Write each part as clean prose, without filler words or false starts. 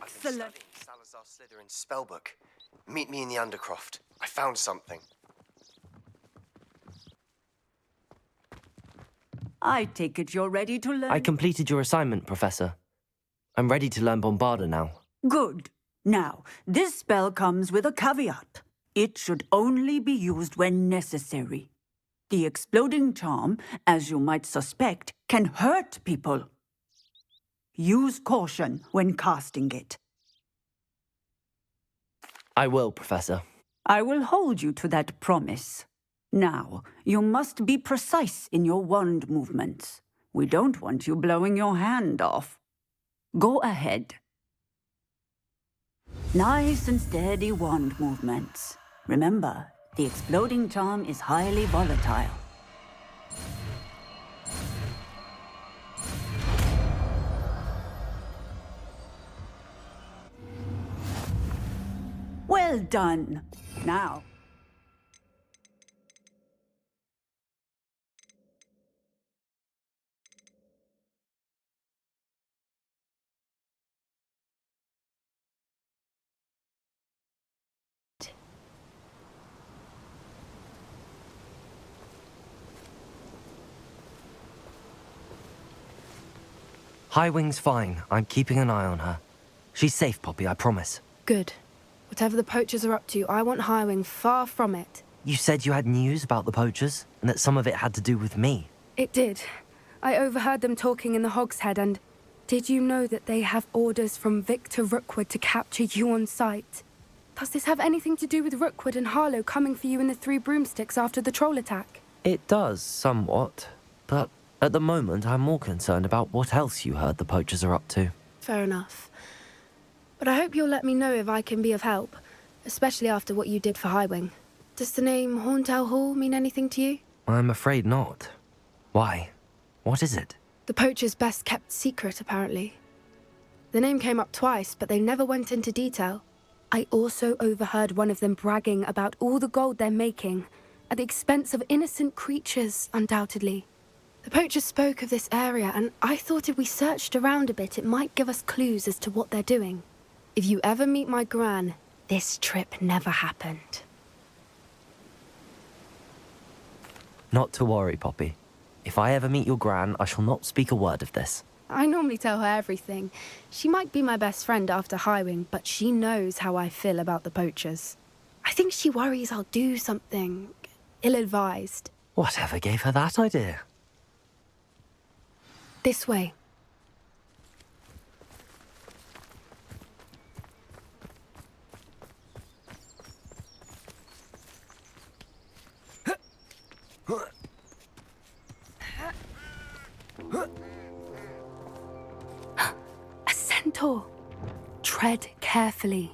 Excellent. Salazar Slytherin's spellbook. Meet me in the Undercroft. I found something. I take it you're ready to learn. I completed your assignment, Professor. I'm ready to learn Bombarda now. Good. Now, this spell comes with a caveat. It should only be used when necessary. The exploding charm, as you might suspect, can hurt people. Use caution when casting it. I will, Professor. I will hold you to that promise. Now, you must be precise in your wand movements. We don't want you blowing your hand off. Go ahead. Nice and steady wand movements. Remember, the exploding charm is highly volatile. Well done. Now. Highwing's fine. I'm keeping an eye on her. She's safe, Poppy, I promise. Good. Whatever the poachers are up to, I want Highwing far from it. You said you had news about the poachers, and that some of it had to do with me. It did. I overheard them talking in the Hogshead, and did you know that they have orders from Victor Rookwood to capture you on sight? Does this have anything to do with Rookwood and Harlow coming for you in the Three Broomsticks after the troll attack? It does, somewhat. But at the moment, I'm more concerned about what else you heard the poachers are up to. Fair enough. But I hope you'll let me know if I can be of help, especially after what you did for Highwing. Does the name Horntail Hall mean anything to you? I'm afraid not. Why? What is it? The poachers' best-kept secret, apparently. The name came up twice, but they never went into detail. I also overheard one of them bragging about all the gold they're making, at the expense of innocent creatures, undoubtedly. The poachers spoke of this area, and I thought if we searched around a bit, it might give us clues as to what they're doing. If you ever meet my gran, this trip never happened. Not to worry, Poppy. If I ever meet your gran, I shall not speak a word of this. I normally tell her everything. She might be my best friend after Highwing, but she knows how I feel about the poachers. I think she worries I'll do something ill-advised. Whatever gave her that idea? This way. A centaur. Tread carefully.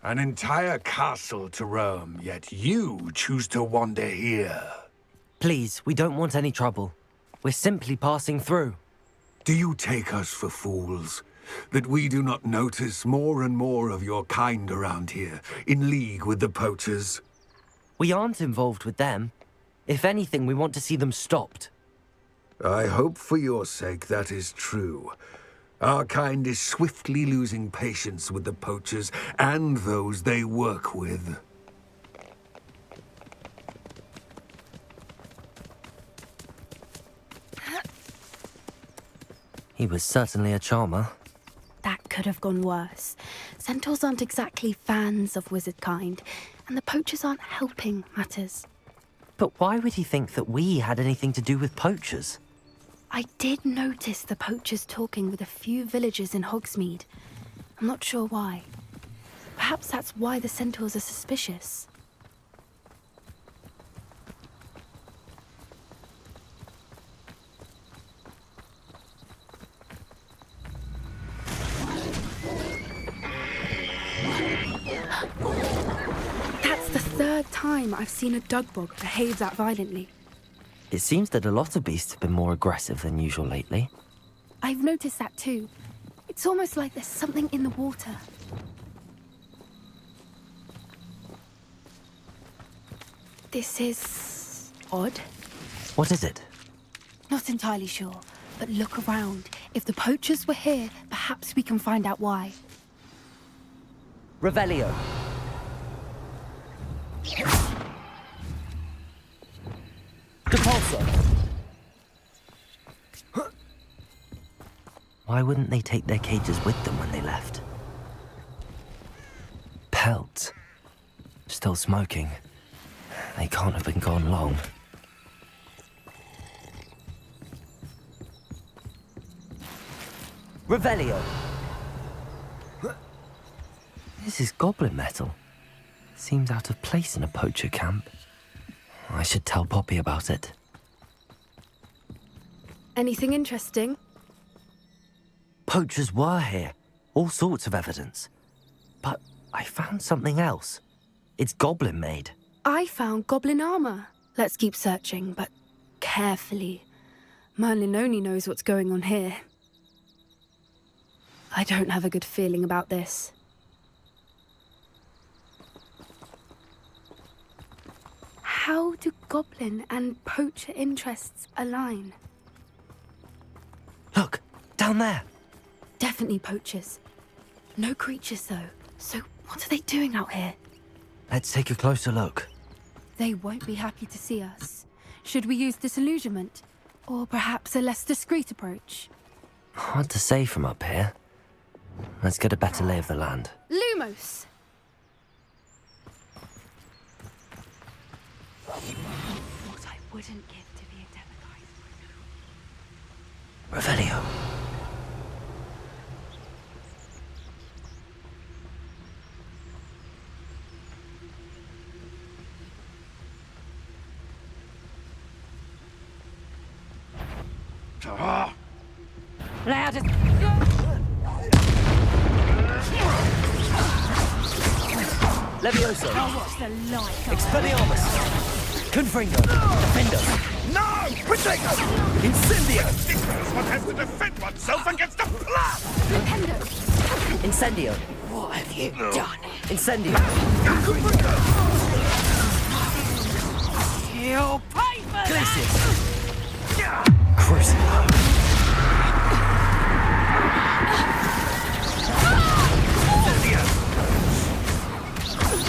An entire castle to roam, yet you choose to wander here. Please, we don't want any trouble. We're simply passing through. Do you take us for fools? That we do not notice more and more of your kind around here, in league with the poachers? We aren't involved with them. If anything, we want to see them stopped. I hope for your sake that is true. Our kind is swiftly losing patience with the poachers and those they work with. He was certainly a charmer. That could have gone worse. Centaurs aren't exactly fans of wizard kind, and the poachers aren't helping matters. But why would he think that we had anything to do with poachers? I did notice the poachers talking with a few villagers in Hogsmeade. I'm not sure why. Perhaps that's why the centaurs are suspicious. That's the third time I've seen a dugbog behave that violently. It seems that a lot of beasts have been more aggressive than usual lately. I've noticed that too. It's almost like there's something in the water. This is odd. What is it? Not entirely sure, but look around. If the poachers were here, perhaps we can find out why. Revelio. Depulso. Why wouldn't they take their cages with them when they left? Pelts. Still smoking. They can't have been gone long. Revelio. This is goblin metal. Seems out of place in a poacher camp. I should tell Poppy about it. Anything interesting? Poachers were here. All sorts of evidence. But I found something else. It's goblin made. I found goblin armor. Let's keep searching, but carefully. Merlin only knows what's going on here. I don't have a good feeling about this. How do goblin and poacher interests align? Look, down there. Definitely poachers. No creatures, though. So what are they doing out here? Let's take a closer look. They won't be happy to see us. Should we use disillusionment? Or perhaps a less discreet approach? Hard to say from up here. Let's get a better lay of the land. Lumos! What I wouldn't give to be a democrat. Revelio. Loudest. Levioso. What's the like? Expelliarmus. Confringo. Defendo. No! Protego! Incendio! One has to defend oneself against a blast! Incendio. What have you done? Incendio. You'll pay for Glacius. Crucible.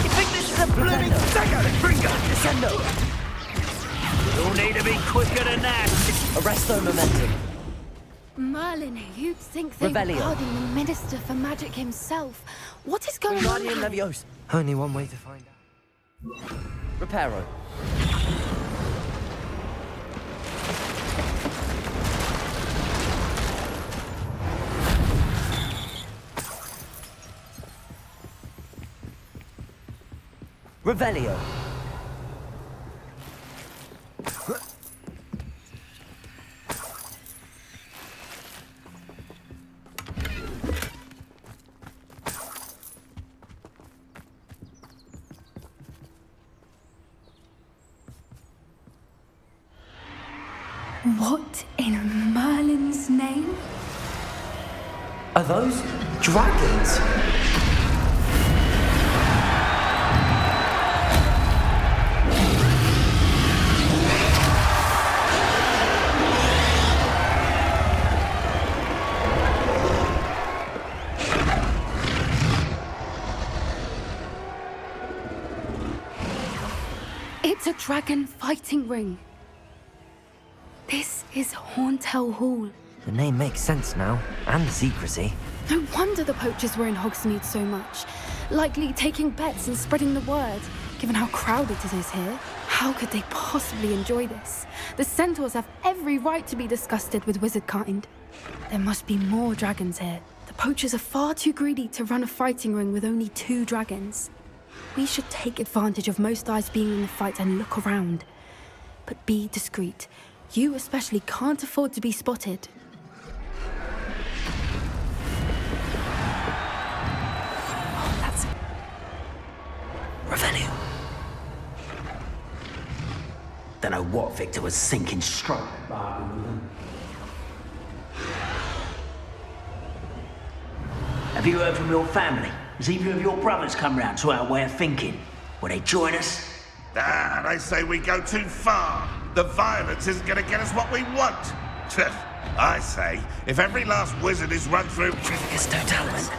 You think this is a blooming dagger, Gringo? Descendo. You'll need to be quicker than that. Arresto momentum. Merlin, you'd think they were Revelio. guarding the Minister for Magic himself. What is going on Wingardium here? Leviosa. Only one way to find out. Reparo. Revelio. What in Merlin's name? Are those dragons? It's a dragon fighting ring. This is Hauntel Hall. The name makes sense now, and the secrecy. No wonder the poachers were in Hogsmeade so much. Likely taking bets and spreading the word, given how crowded it is here. How could they possibly enjoy this? The centaurs have every right to be disgusted with wizard kind. There must be more dragons here. The poachers are far too greedy to run a fighting ring with only 2 dragons. We should take advantage of most eyes being in the fight and look around. But be discreet. You especially can't afford to be spotted. Oh, that's... Revelio. Don't know what Victor was thinking straight. Have you heard from your family? Has either of your brothers come round to our way of thinking? Will they join us? Ah, they say we go too far. The violence isn't going to get us what we want. I say, if every last wizard is run through... It's no talent.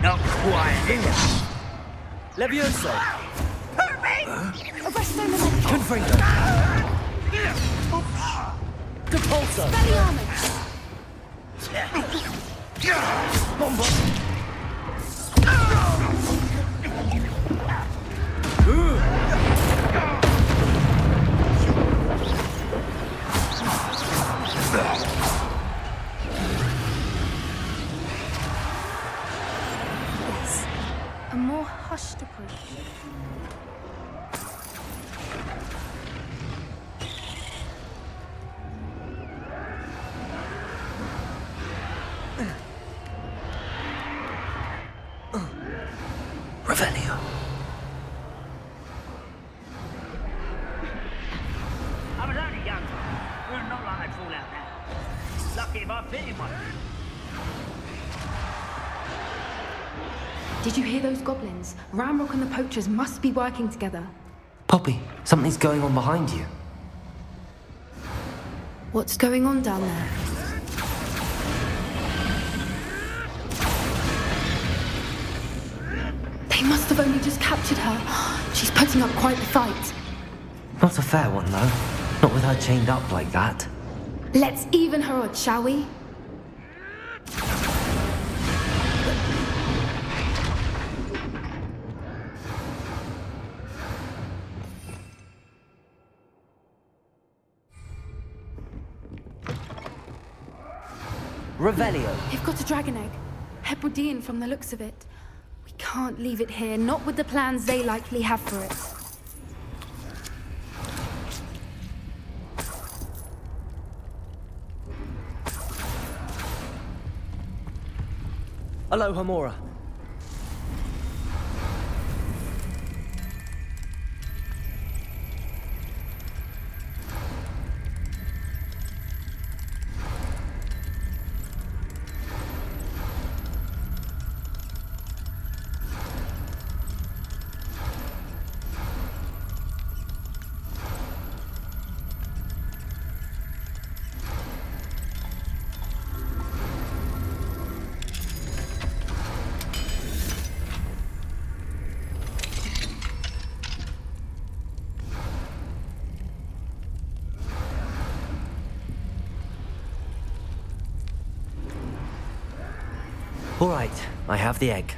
Not quite enough. Levioso! Arresto Memento. Confringo! Depulso! Bomba! Yes. A more hushed approach. Revelio. I was only young. Well, not like I'd fall out now. Lucky if I fit in one. Did you hear those goblins? Ramrock and the poachers must be working together. Poppy, something's going on behind you. What's going on down there? They must have only just captured her. She's putting up quite the fight. Not a fair one, though. Not with her chained up like that. Let's even her odds, shall we? Revelio. They've got a dragon egg. Hebridean from the looks of it. We can't leave it here, not with the plans they likely have for it. Aloha Mora. All right, I have the egg.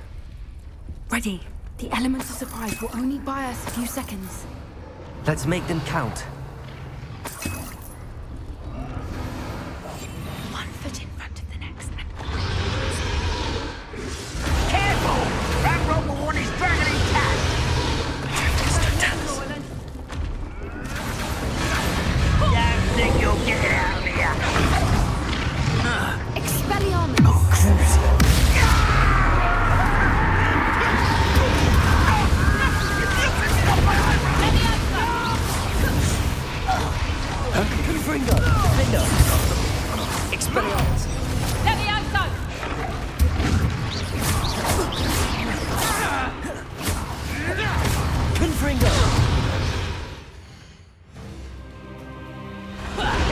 Ready. The elements of surprise will only buy us a few seconds. Let's make them count. One foot in front of the next. Careful! Ramrock will want his dragon intact. Don't think you'll get it out of here. Expelliarmus! Confringo! Defender! Expelliarmus! Confringo!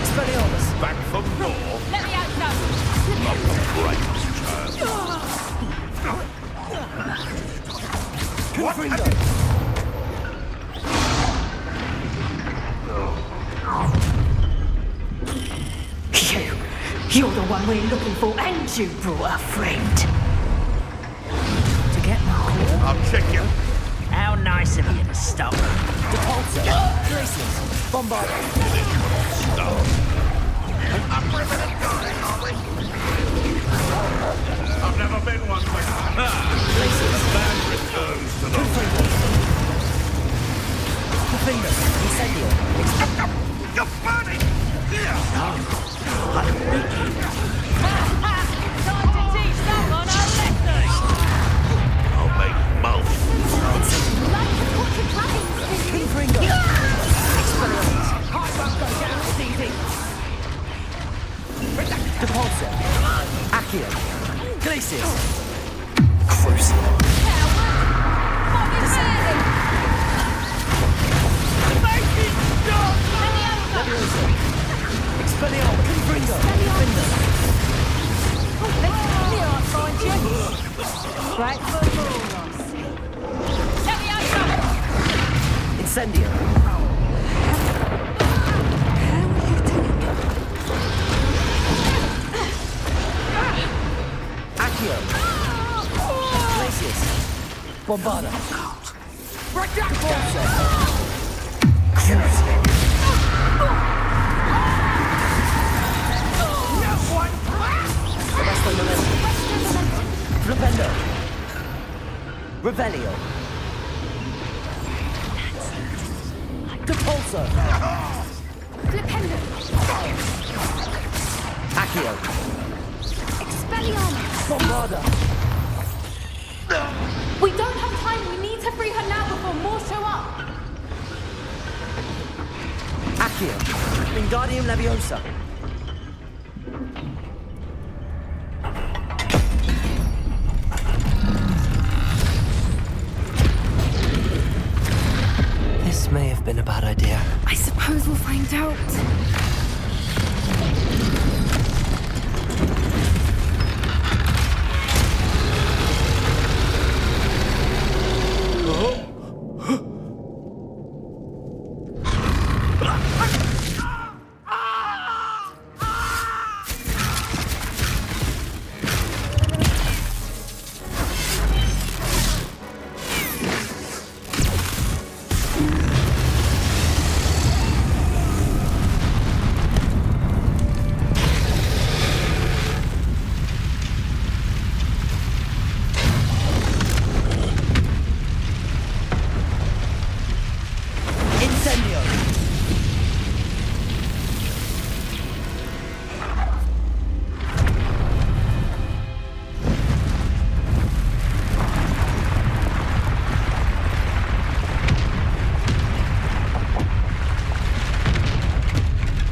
Expelliarmus! Back for more. Not the brightest child. Confringo! You're the one we're looking for, and you brought a friend. To get my claw? I'll check you. How nice of you to stop. Depulso! Glacius! Bombardo! I've never been one for Bad returns to the... Defender! Incendio! You're burning! I'll make mouth. Confringo! Expelliarmus! Depulso! Accio! Glacius! Crucial! Levioso! Expelliarmus! Confringo! Bombarda. Flipendo. Revelio. Depulso. Flipendo! Accio. Expelliarmus! Bombarda. We don't have time. We need to free her now before more show up. Accio. Wingardium Leviosa. This may have been a bad idea. I suppose we'll find out.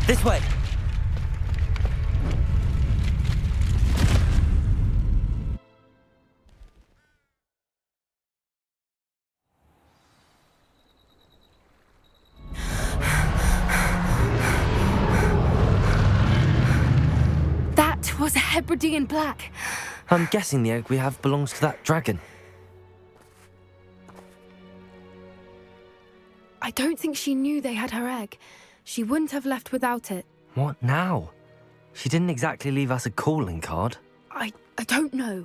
This way. That was a Hebridean black. I'm guessing the egg we have belongs to that dragon. I don't think she knew they had her egg. She wouldn't have left without it. What now? She didn't exactly leave us a calling card. I don't know.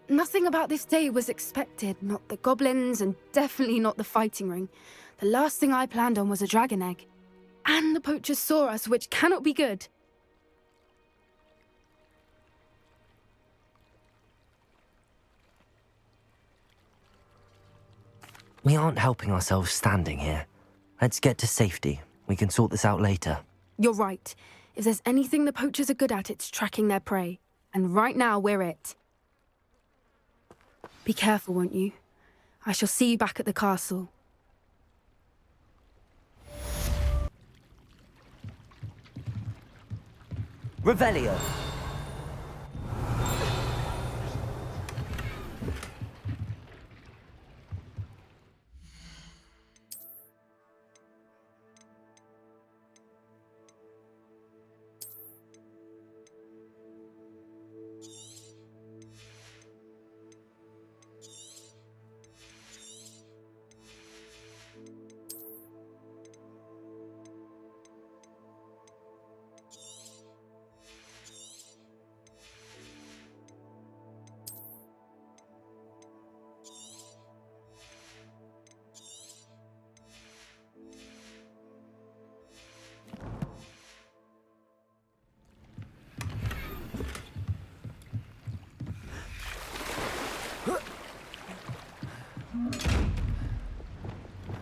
Nothing about this day was expected. Not the goblins, and definitely not the fighting ring. The last thing I planned on was a dragon egg. And the poachers saw us, which cannot be good. We aren't helping ourselves standing here. Let's get to safety. We can sort this out later. You're right. If there's anything the poachers are good at, it's tracking their prey. And right now, we're it. Be careful, won't you? I shall see you back at the castle. Revelio.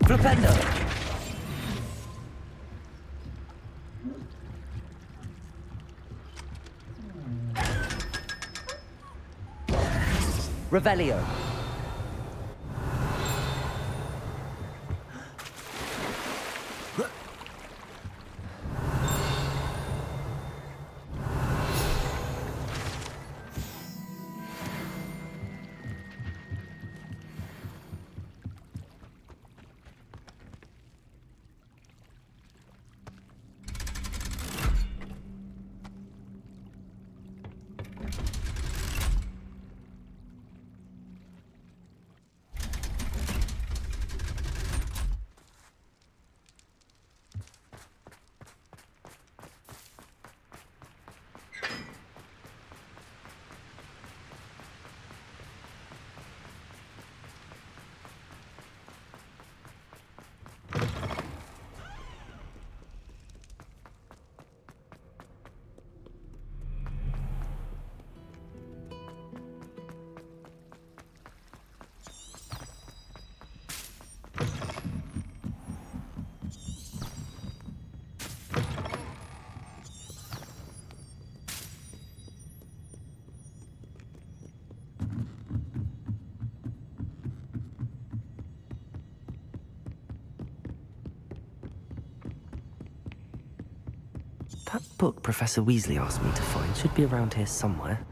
Flipendo. Revelio. That book Professor Weasley asked me to find should be around here somewhere.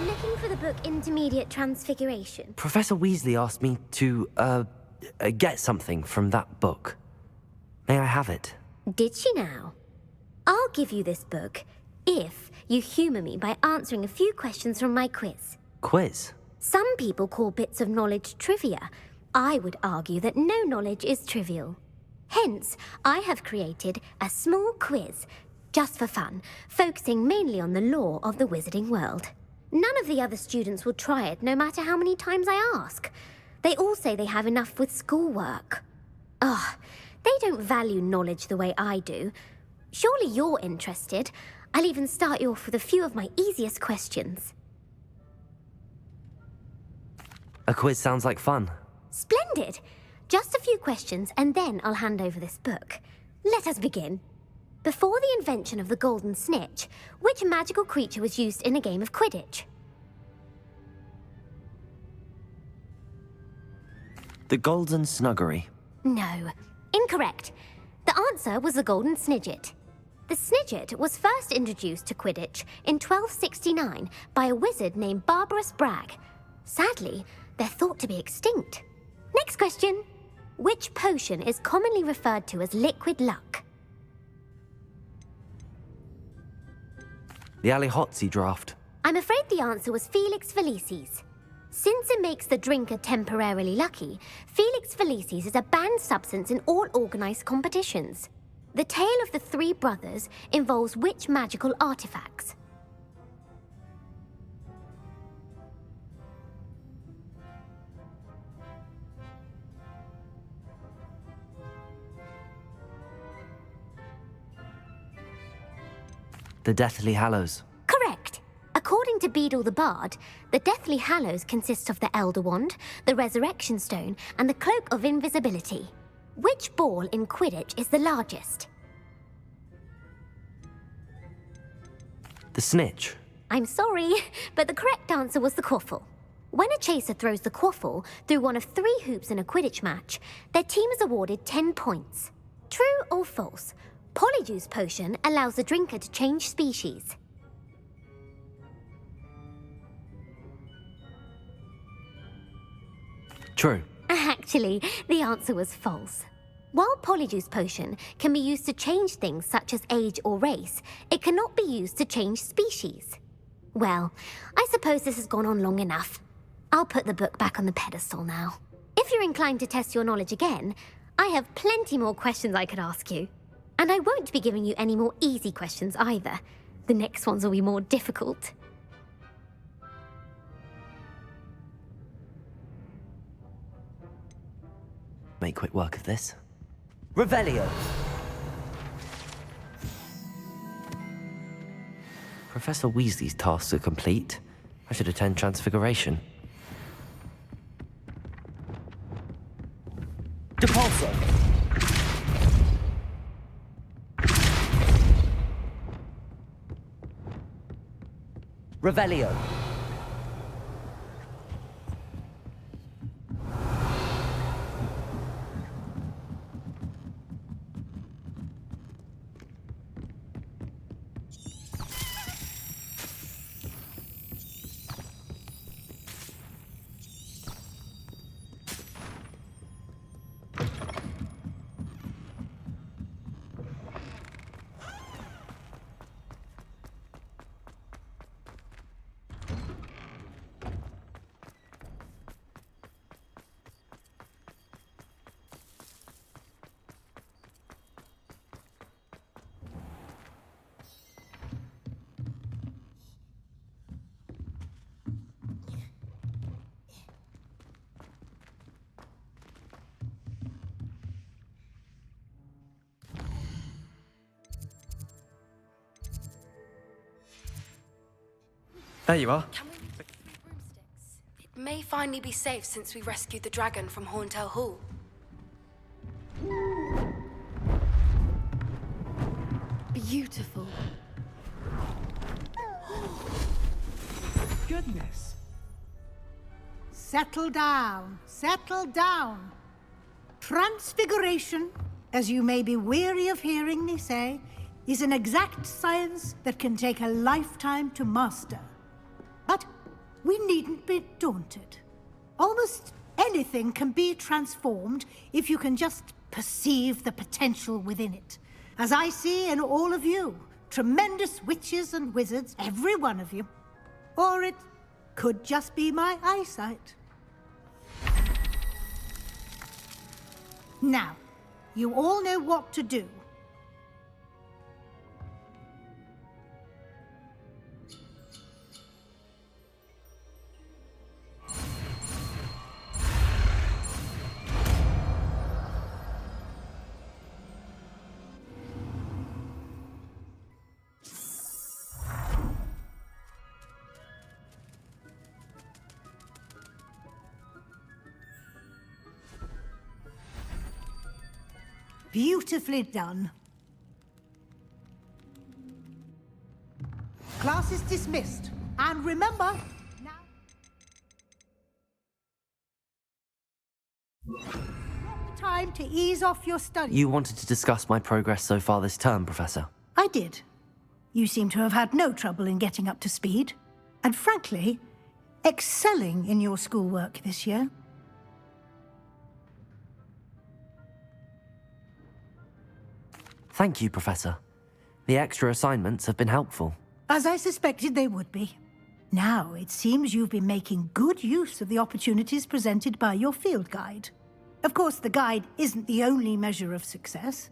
Looking for the book Intermediate Transfiguration. Professor Weasley asked me to, get something from that book. May I have it? Did she now? I'll give you this book if you humour me by answering a few questions from my quiz. Quiz? Some people call bits of knowledge trivia. I would argue that no knowledge is trivial. Hence, I have created a small quiz, just for fun, focusing mainly on the lore of the wizarding world. None of the other students will try it, no matter how many times I ask. They all say they have enough with schoolwork. Ugh, they don't value knowledge the way I do. Surely you're interested. I'll even start you off with a few of my easiest questions. A quiz sounds like fun. Splendid! Just a few questions, and then I'll hand over this book. Let us begin. Before the invention of the golden snitch, which magical creature was used in a game of Quidditch? The Golden Snuggery. No. Incorrect. The answer was the golden snidget. The snidget was first introduced to Quidditch in 1269 by a wizard named Barbarous Bragg. Sadly, they're thought to be extinct. Next question. Which potion is commonly referred to as liquid luck? The Allihotzi draft. I'm afraid the answer was Felix Felicis. Since it makes the drinker temporarily lucky, Felix Felicis is a banned substance in all organised competitions. The tale of the three brothers involves which magical artifacts? The Deathly Hallows. Correct. According to Beadle the Bard, the Deathly Hallows consists of the Elder Wand, the Resurrection Stone, and the Cloak of Invisibility. Which ball in Quidditch is the largest? The Snitch. I'm sorry, but the correct answer was the quaffle. When a chaser throws the quaffle through one of 3 hoops in a Quidditch match, their team is awarded 10 points. True or false? Polyjuice Potion allows the drinker to change species. True. Actually, the answer was false. While Polyjuice Potion can be used to change things such as age or race, it cannot be used to change species. Well, I suppose this has gone on long enough. I'll put the book back on the pedestal now. If you're inclined to test your knowledge again, I have plenty more questions I could ask you. And I won't be giving you any more easy questions either. The next ones will be more difficult. Make quick work of this. Revelio! Professor Weasley's tasks are complete. I should attend Transfiguration. Depulso! Revelio! There you are. Can we use broomsticks? It may finally be safe since we rescued the dragon from Horntail Hall. Beautiful. Goodness. Settle down. Settle down. Transfiguration, as you may be weary of hearing me say, is an exact science that can take a lifetime to master. But we needn't be daunted. Almost anything can be transformed if you can just perceive the potential within it. As I see in all of you, tremendous witches and wizards, every one of you. Or it could just be my eyesight. Now, you all know what to do. Beautifully done. Class is dismissed. And remember, now... Not the time to ease off your studies. You wanted to discuss my progress so far this term, Professor? I did. You seem to have had no trouble in getting up to speed. And frankly, excelling in your schoolwork this year. Thank you, Professor. The extra assignments have been helpful. As I suspected they would be. Now, it seems you've been making good use of the opportunities presented by your field guide. Of course, the guide isn't the only measure of success.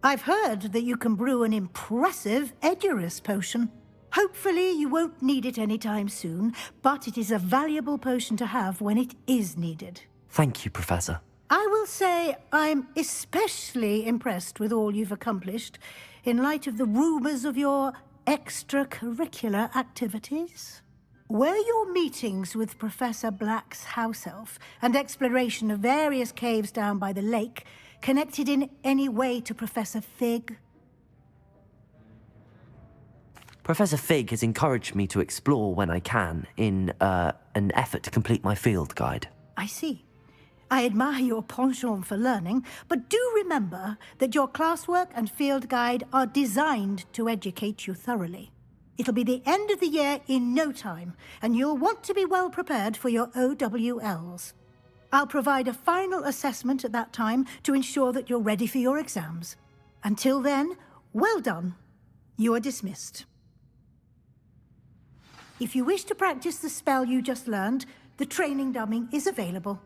I've heard that you can brew an impressive Edurus potion. Hopefully, you won't need it anytime soon, but it is a valuable potion to have when it is needed. Thank you, Professor. I will say I'm especially impressed with all you've accomplished in light of the rumors of your extracurricular activities. Were your meetings with Professor Black's house elf and exploration of various caves down by the lake connected in any way to Professor Fig? Professor Fig has encouraged me to explore when I can in an effort to complete my field guide. I see. I admire your penchant for learning, but do remember that your classwork and field guide are designed to educate you thoroughly. It'll be the end of the year in no time, and you'll want to be well prepared for your OWLs. I'll provide a final assessment at that time to ensure that you're ready for your exams. Until then, well done. You are dismissed. If you wish to practice the spell you just learned, the training dummy is available.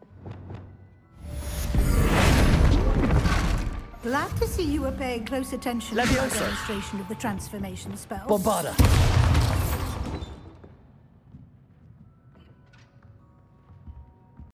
Glad to see you were paying close attention to the demonstration of the transformation spell. Bombarda.